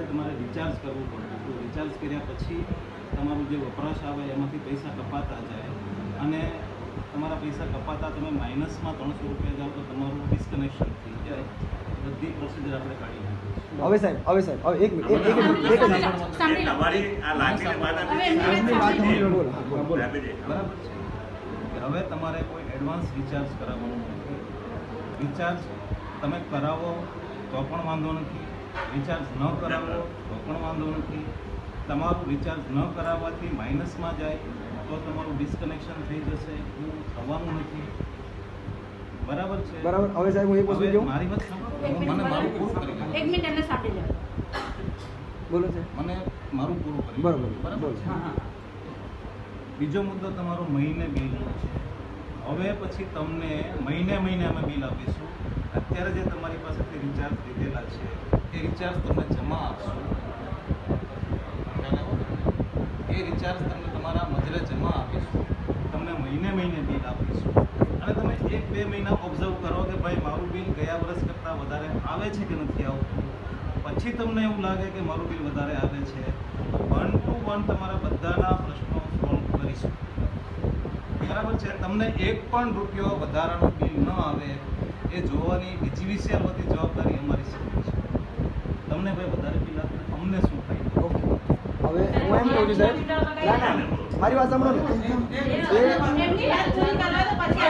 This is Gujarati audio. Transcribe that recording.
તમારે રિચાર્જ કરવું પડતું. તો રિચાર્જ કર્યા પછી તમારું જે વપરાશ આવે એમાંથી પૈસા કપાતા જાય અને તમારા પૈસા કપાતા તમે માઇનસમાં 300 રૂપિયા જાઓ તો તમારું ડિસ્કનેક્શન થઈ જાય. બધી પ્રોસિજર આપણે કાઢી નાખીશું. હવે સાહેબ હવે એક મિનિટ તમારી આ લાગણીને બાદ બરાબર છે કે હવે તમારે કોઈ એડવાન્સ રિચાર્જ કરાવવાનું નથી. રિચાર્જ તમે કરાવો તો પણ વાંધો નથી, રિચાર્જ ન કરાવો તો પણ વાંધો નથી. તમારું રિચાર્જ ન કરાવવાથી માઇનસમાં જાય તો તમારું ડિસ્કનેક્શન થઈ જશે, એવું થવાનું નથી. બરાબર છે? બરાબર. હવે સાહેબ હું એક વસ્તુ કહું, મારી વાત સાંભળો, મને મારું પૂરું કરી લો. એક મિનિટ એમને સાંભળી લો. બોલો છે. મને મારું પૂરું કરી લો. બરાબર બરાબર છે. બીજો મુદ્દો તમારો મહિને બિલનો છે. હવે પછી તમને મહિને અમે બિલ આપીશું. અત્યારે જે તમારી પાસેથી રિચાર્જ લીધેલા છે એ રિચાર્જ તમને જમા આપશું. એ રિચાર્જ તમને તમારા મજરે જમા આપીશું. તમને મહિને બિલ આપીશું. અને તમે 1-2 મહિના ઓબ્ઝર્વ કરો કે ભાઈ મારું બિલ ગયા વર્ષ કરતાં વધારે આવે છે કે નથી આવતું. પછી તમને એવું લાગે કે મારું બિલ વધારે આવે છે, 1 to 1 તમારા બધાના પ્રશ્નો સોલ્વ કરીશું. બરાબર છે? તમને 1 પણ રૂપિયો વધારાનું બિલ ન આવે એ જોવાની બીજી વિષયવતી જવાબદારી અમારી છે. તમને ભાઈ વધારે બિલ આપે અમને શું થાય? ઓકે. હવે હું એમ કહું છું સાહેબ, ના મારી વાત સાંભળો ને. એમની વાત પૂરી કરવા દો પછી